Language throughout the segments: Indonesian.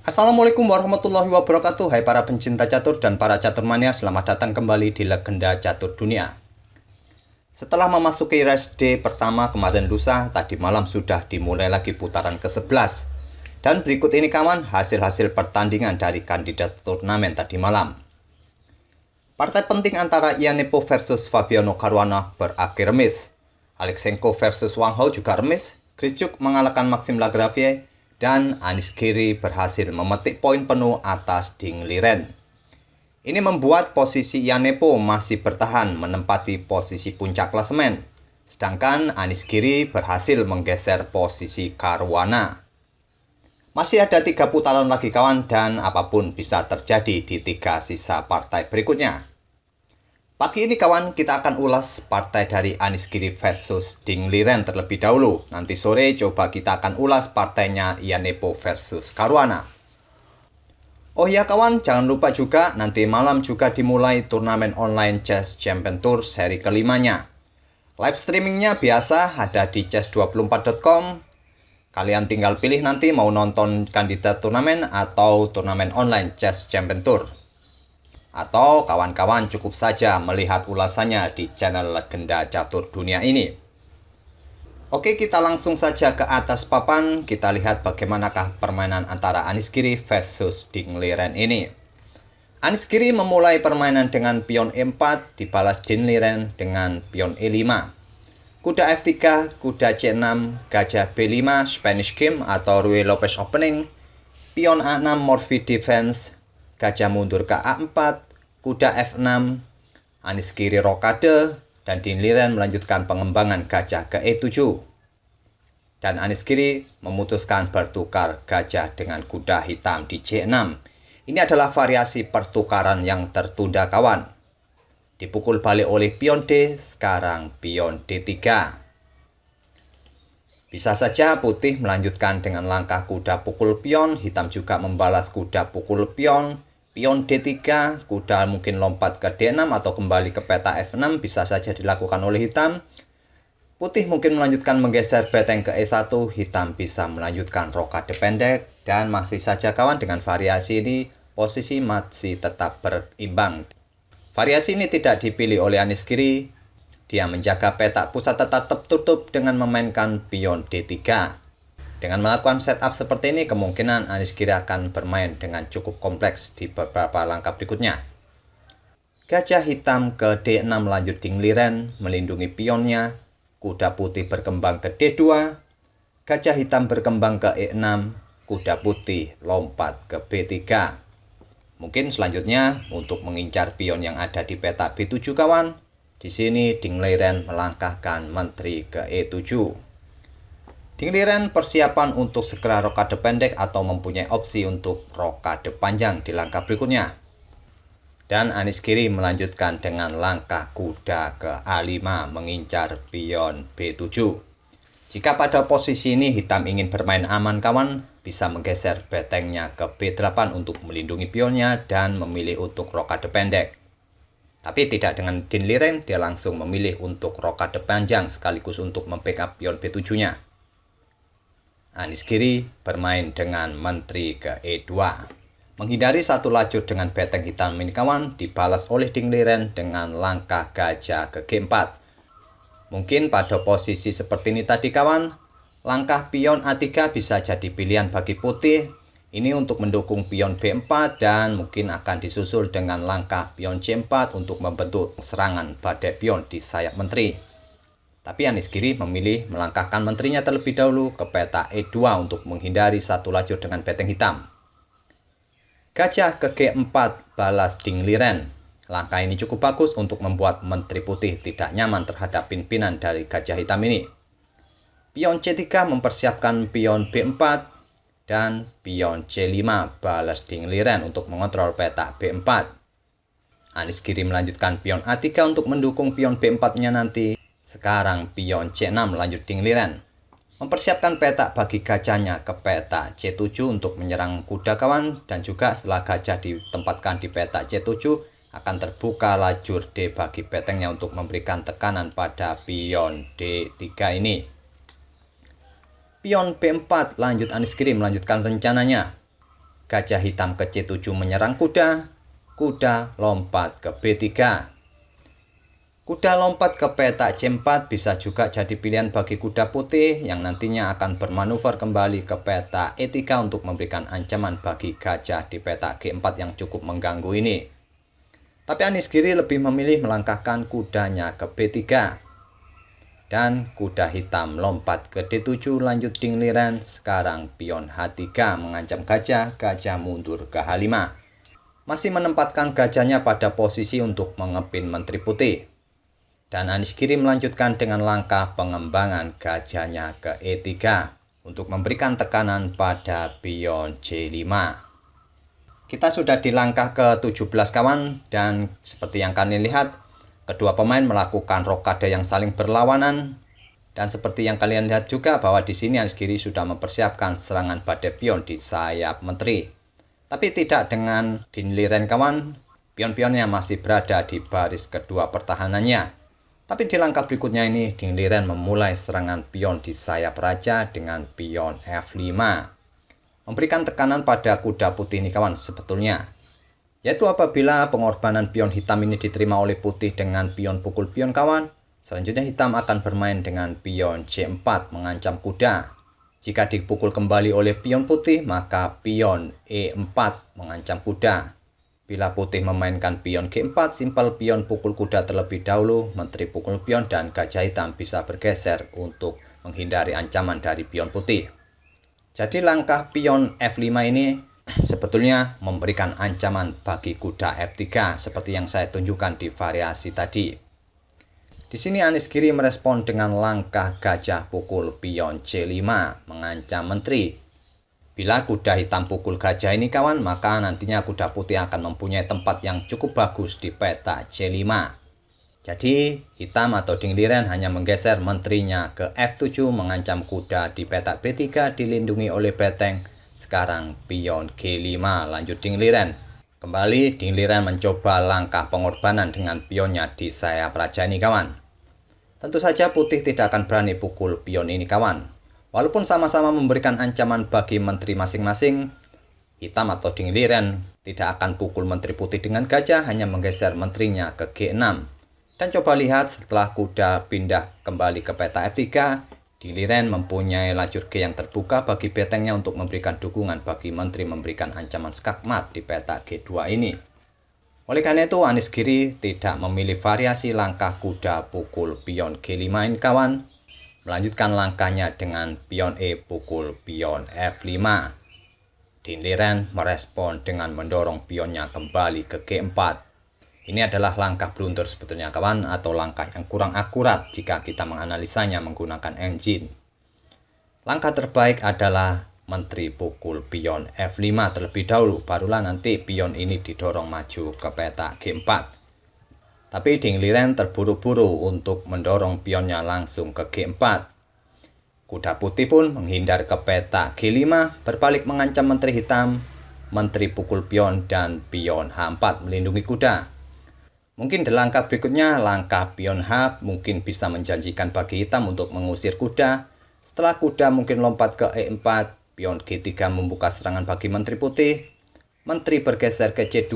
Assalamualaikum warahmatullahi wabarakatuh. Hai para pencinta catur dan para catur mania, selamat datang kembali di Legenda Catur Dunia. Setelah memasuki race day pertama kemarin lusa, tadi malam sudah dimulai lagi putaran ke-11. Dan berikut ini kawan, hasil-hasil pertandingan dari kandidat turnamen tadi malam. Partai penting antara Ian Nepomuk versus Fabiano Caruana berakhir remis. Aleksenko versus Wang Hao juga remis. Grischuk mengalahkan Maxime Lagravière. Dan Anish Giri berhasil memetik poin penuh atas Ding Liren. Ini membuat posisi Ian Nepomuk masih bertahan menempati posisi puncak klasemen. Sedangkan Anish Giri berhasil menggeser posisi Caruana. Masih ada 3 putaran lagi kawan, dan apapun bisa terjadi di 3 sisa partai berikutnya. Pagi ini kawan, kita akan ulas partai dari Anish Giri versus Ding Liren terlebih dahulu. Nanti sore coba kita akan ulas partainya Ian Nepomuk versus Caruana. Oh ya kawan, jangan lupa juga nanti malam juga dimulai turnamen online Chess Champion Tour seri kelimanya. Live streamingnya biasa ada di chess24.com. Kalian tinggal pilih nanti mau nonton kandidat turnamen atau turnamen online Chess Champion Tour. Atau kawan-kawan cukup saja melihat ulasannya di channel Legenda Catur Dunia ini. Oke, kita langsung saja ke atas papan. Kita lihat bagaimanakah permainan antara Anish Giri versus Ding Liren ini. Anish Giri memulai permainan dengan pion E4, dibalas Ding Liren dengan pion E5. Kuda F3, kuda C6, gajah B5, Spanish Game atau Ruy Lopez Opening, pion A6 Morphy Defense, gajah mundur ke A4, kuda F6, Anish Giri rokade, dan Ding Liren melanjutkan pengembangan gajah ke E7. Dan Anish Giri memutuskan bertukar gajah dengan kuda hitam di C6. Ini adalah variasi pertukaran yang tertunda kawan. Dipukul balik oleh pion D, sekarang pion D3. Bisa saja putih melanjutkan dengan langkah kuda pukul pion, hitam juga membalas kuda pukul pion, pion D3, kuda mungkin lompat ke D6 atau kembali ke peta F6 bisa saja dilakukan oleh hitam. Putih mungkin melanjutkan menggeser beteng ke E1, hitam bisa melanjutkan rokade pendek, dan masih saja kawan dengan variasi ini posisi masih tetap berimbang. Variasi ini tidak dipilih oleh Anish Giri. Dia menjaga peta pusat tetap tertutup dengan memainkan pion D3. Dengan melakukan setup seperti ini, kemungkinan Anish Giri akan bermain dengan cukup kompleks di beberapa langkah berikutnya. Gajah hitam ke D6 lanjut Ding Liren, melindungi pionnya. Kuda putih berkembang ke D2. Gajah hitam berkembang ke E6. Kuda putih lompat ke B3. Mungkin selanjutnya untuk mengincar pion yang ada di peta B7 kawan. Di sini Ding Liren melangkahkan menteri ke E7. Ding Liren persiapan untuk segera rokade pendek atau mempunyai opsi untuk rokade panjang di langkah berikutnya. Dan Anish Giri melanjutkan dengan langkah kuda ke A5 mengincar pion B7. Jika pada posisi ini hitam ingin bermain aman kawan, bisa menggeser betengnya ke B8 untuk melindungi pionnya dan memilih untuk rokade pendek. Tapi tidak dengan Ding Liren, dia langsung memilih untuk rokade panjang sekaligus untuk membackup pion B7-nya. Anish Giri bermain dengan menteri ke E2. Menghindari satu lajur dengan beteng hitam ini kawan, dibalas oleh Ding Liren dengan langkah gajah ke G4. Mungkin pada posisi seperti ini tadi kawan, langkah pion A3 bisa jadi pilihan bagi putih. Ini untuk mendukung pion B4 dan mungkin akan disusul dengan langkah pion C4 untuk membentuk serangan badai pion di sayap menteri. Tapi Anish Giri memilih melangkahkan menterinya terlebih dahulu ke peta E2 untuk menghindari satu lajur dengan beteng hitam. Gajah ke G4 balas Ding Liren. Langkah ini cukup bagus untuk membuat menteri putih tidak nyaman terhadap pimpinan dari gajah hitam ini. Pion C3 mempersiapkan pion B4 dan pion C5 balas Ding Liren untuk mengontrol peta B4. Anish Giri melanjutkan pion A3 untuk mendukung pion B4-nya nanti. Sekarang pion C6 lanjut Ding Liren. Mempersiapkan peta bagi gajahnya ke peta C7 untuk menyerang kuda kawan, dan juga setelah gajah ditempatkan di peta C7 akan terbuka lajur D bagi betengnya untuk memberikan tekanan pada pion D3 ini. Pion B4 lanjut Anish Giri melanjutkan rencananya. gajah hitam ke C7 menyerang kuda, kuda lompat ke B3. Kuda lompat ke petak C4 bisa juga jadi pilihan bagi kuda putih yang nantinya akan bermanuver kembali ke petak E3 untuk memberikan ancaman bagi gajah di petak G4 yang cukup mengganggu ini. Tapi Anies Giri lebih memilih melangkahkan kudanya ke B3. Dan kuda hitam lompat ke D7 lanjut dingliran, sekarang pion H3 mengancam gajah, gajah mundur ke H5. Masih menempatkan gajahnya pada posisi untuk mengepin Menteri Putih. Dan Anies Giri melanjutkan dengan langkah pengembangan gajahnya ke E3 untuk memberikan tekanan pada pion C5. Kita sudah di langkah ke-17 kawan, dan seperti yang kalian lihat, kedua pemain melakukan rokade yang saling berlawanan. Dan seperti yang kalian lihat juga bahwa di sini Anies Giri sudah mempersiapkan serangan pada pion di sayap Menteri. Tapi tidak dengan dinliren kawan, pion-pionnya masih berada di baris kedua pertahanannya. Tapi di langkah berikutnya ini, dingliren memulai serangan pion di sayap raja dengan pion F5. Memberikan tekanan pada kuda putih ini kawan sebetulnya. Yaitu apabila pengorbanan pion hitam ini diterima oleh putih dengan pion pukul pion kawan, selanjutnya hitam akan bermain dengan pion C4 mengancam kuda. Jika dipukul kembali oleh pion putih, maka pion E4 mengancam kuda. Bila putih memainkan pion G4, simpel pion pukul kuda terlebih dahulu, Menteri pukul pion, dan gajah hitam bisa bergeser untuk menghindari ancaman dari pion putih. Jadi langkah pion F5 ini sebetulnya memberikan ancaman bagi kuda F3 seperti yang saya tunjukkan di variasi tadi. Di sini Anies Giri merespon dengan langkah gajah pukul pion C5 mengancam Menteri. Bila kuda hitam pukul gajah ini kawan, maka nantinya kuda putih akan mempunyai tempat yang cukup bagus di petak C5. Jadi hitam atau dingliren hanya menggeser menterinya ke F7 mengancam kuda di petak B3 dilindungi oleh beteng. Sekarang pion G5 lanjut dingliren. Kembali dingliren mencoba langkah pengorbanan dengan pionnya di sayap raja ini kawan. Tentu saja putih tidak akan berani pukul pion ini kawan. Walaupun sama-sama memberikan ancaman bagi menteri masing-masing, hitam atau dingliren tidak akan pukul menteri putih dengan gajah, hanya menggeser menterinya ke G6. Dan coba lihat setelah kuda pindah kembali ke peta F3, dingliren mempunyai lajur G yang terbuka bagi betengnya untuk memberikan dukungan bagi menteri memberikan ancaman skakmat di peta G2 ini. Oleh karena itu Anies Giri tidak memilih variasi langkah kuda pukul pion G5 ini kawan, melanjutkan langkahnya dengan pion E pukul pion F5. Dinliren merespon dengan mendorong pionnya kembali ke G4. Ini adalah langkah blunder sebetulnya kawan, atau langkah yang kurang akurat jika kita menganalisanya menggunakan engine. Langkah terbaik adalah menteri pukul pion F5 terlebih dahulu, barulah nanti pion ini didorong maju ke petak G4. Tapi dingliren terburu-buru untuk mendorong pionnya langsung ke G4. Kuda putih pun menghindar ke petak G5, berbalik mengancam menteri hitam, menteri pukul pion, dan pion H4 melindungi kuda. Mungkin di langkah berikutnya, langkah pion H mungkin bisa menjanjikan bagi hitam untuk mengusir kuda. Setelah kuda mungkin lompat ke E4, pion G3 membuka serangan bagi menteri putih. Menteri bergeser ke C2,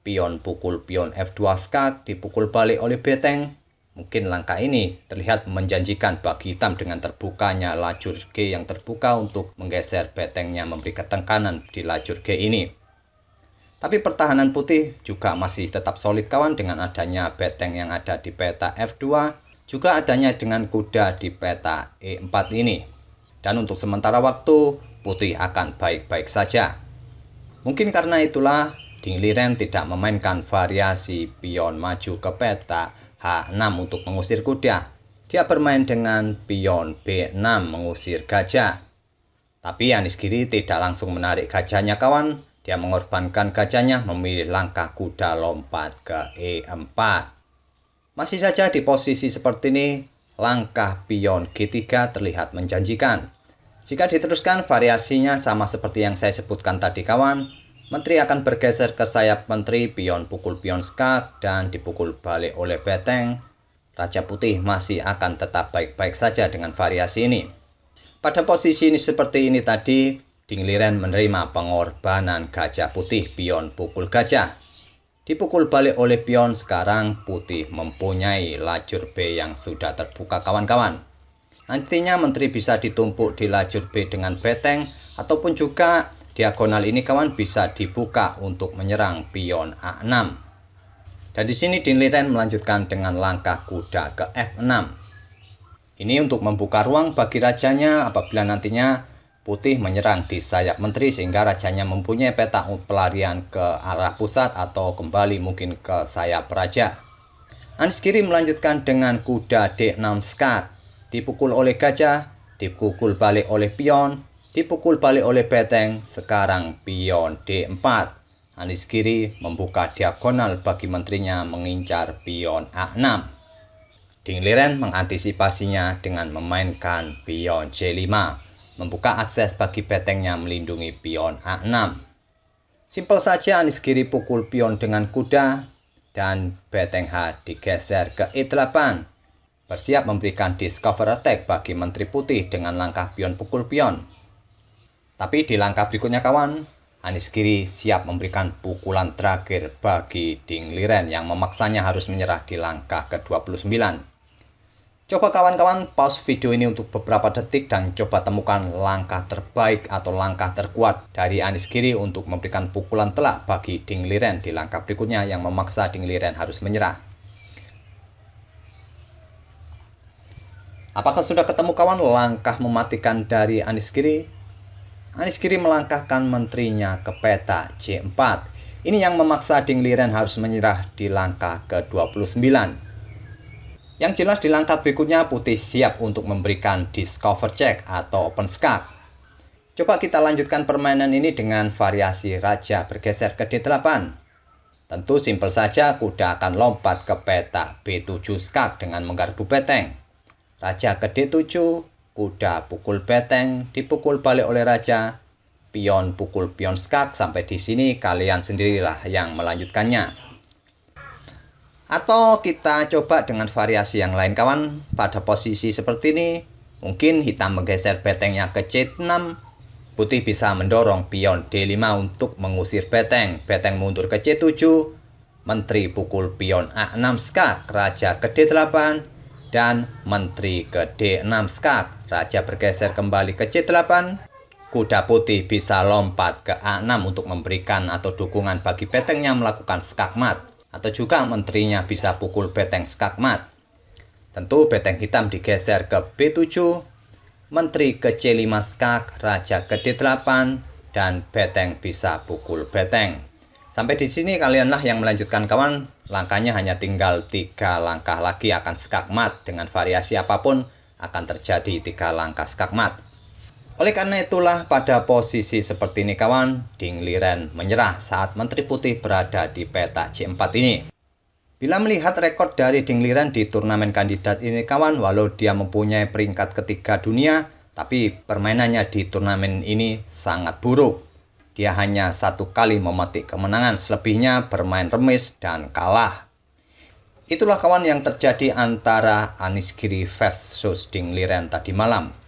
pion pukul pion F2 skak dipukul balik oleh beteng. Mungkin langkah ini terlihat menjanjikan bagi hitam dengan terbukanya lajur G yang terbuka untuk menggeser betengnya memberi ketekanan di lajur G ini. Tapi pertahanan putih juga masih tetap solid kawan dengan adanya beteng yang ada di peta F2, juga adanya dengan kuda di peta E4 ini. Dan untuk sementara waktu, putih akan baik-baik saja. Mungkin karena itulah dingliren tidak memainkan variasi pion maju ke peta H6 untuk mengusir kuda. Dia bermain dengan pion B6 mengusir gajah. Tapi Anies Giri tidak langsung menarik gajahnya kawan. Dia mengorbankan gajahnya, memilih langkah kuda lompat ke E4. Masih saja di posisi seperti ini, langkah pion G3 terlihat menjanjikan. Jika diteruskan variasinya sama seperti yang saya sebutkan tadi kawan, menteri akan bergeser ke sayap menteri, pion pukul pion skak, dan dipukul balik oleh beteng. Raja putih masih akan tetap baik-baik saja dengan variasi ini. Pada posisi ini seperti ini tadi, Dingliren menerima pengorbanan gajah putih, pion pukul gajah. Dipukul balik oleh pion, sekarang putih mempunyai lajur B yang sudah terbuka kawan-kawan. Nantinya menteri bisa ditumpuk di lajur B dengan beteng, ataupun juga diagonal ini kawan bisa dibuka untuk menyerang pion A6. Dan di sini Dingliren melanjutkan dengan langkah kuda ke F6. Ini untuk membuka ruang bagi rajanya apabila nantinya putih menyerang di sayap menteri sehingga rajanya mempunyai peta pelarian ke arah pusat atau kembali mungkin ke sayap raja. Anies Giri melanjutkan dengan kuda D6 skak. Dipukul oleh gajah, dipukul balik oleh pion, dipukul balik oleh beteng, sekarang pion D4. Anies Giri membuka diagonal bagi menterinya mengincar pion A6. Dingliren mengantisipasinya dengan memainkan pion C5. Membuka akses bagi betengnya melindungi pion A6. Simpel saja Anies Giri pukul pion dengan kuda dan beteng H digeser ke E8. Bersiap memberikan discover attack bagi Menteri Putih dengan langkah pion pukul pion. Tapi di langkah berikutnya kawan, Anies Giri siap memberikan pukulan terakhir bagi Dingliren yang memaksanya harus menyerah di langkah ke-29. Coba kawan-kawan pause video ini untuk beberapa detik dan coba temukan langkah terbaik atau langkah terkuat dari Anies Giri untuk memberikan pukulan telak bagi Dingliren di langkah berikutnya yang memaksa Dingliren harus menyerah. Apakah sudah ketemu kawan langkah mematikan dari Anies Giri? Anies Giri melangkahkan menterinya ke peta C4. Ini yang memaksa Dingliren harus menyerah di langkah ke-29. Yang jelas di langkah berikutnya putih siap untuk memberikan discover check atau open skak. Coba kita lanjutkan permainan ini dengan variasi raja bergeser ke D8. Tentu simpel saja kuda akan lompat ke peta B7 skak dengan menggarpu beteng. Raja ke D7, kuda pukul beteng, dipukul balik oleh raja, pion pukul pion skak. Sampai di sini kalian sendirilah yang melanjutkannya. Atau kita coba dengan variasi yang lain kawan. Pada posisi seperti ini, mungkin hitam menggeser betengnya ke C6. Putih bisa mendorong pion D5 untuk mengusir beteng. Beteng mundur ke C7. Menteri pukul pion A6 skak. Raja ke D8. Dan menteri ke D6 skak. Raja bergeser kembali ke C8. Kuda putih bisa lompat ke A6 untuk memberikan atau dukungan bagi betengnya melakukan skak mat. Atau juga menterinya bisa pukul beteng skak mat. Tentu beteng hitam digeser ke B7, menteri ke C5 skak, raja ke D8, dan beteng bisa pukul beteng. Sampai di sini kalianlah yang melanjutkan kawan. Langkahnya hanya tinggal 3 langkah lagi akan skak mat. Dengan variasi apapun akan terjadi 3 langkah skak mat. Oleh karena itulah pada posisi seperti ini kawan, Dingliren menyerah saat Menteri Putih berada di peta C4 ini. Bila melihat rekor dari Dingliren di turnamen kandidat ini kawan, walau dia mempunyai peringkat ketiga dunia, tapi permainannya di turnamen ini sangat buruk. Dia hanya 1 kali memetik kemenangan, selebihnya bermain remis dan kalah. Itulah kawan yang terjadi antara Anies Giri versus Dingliren tadi malam.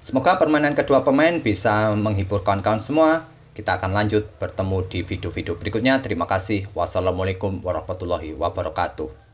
Semoga permainan kedua pemain bisa menghibur kawan-kawan semua. Kita akan lanjut bertemu di video-video berikutnya. Terima kasih. Wassalamualaikum warahmatullahi wabarakatuh.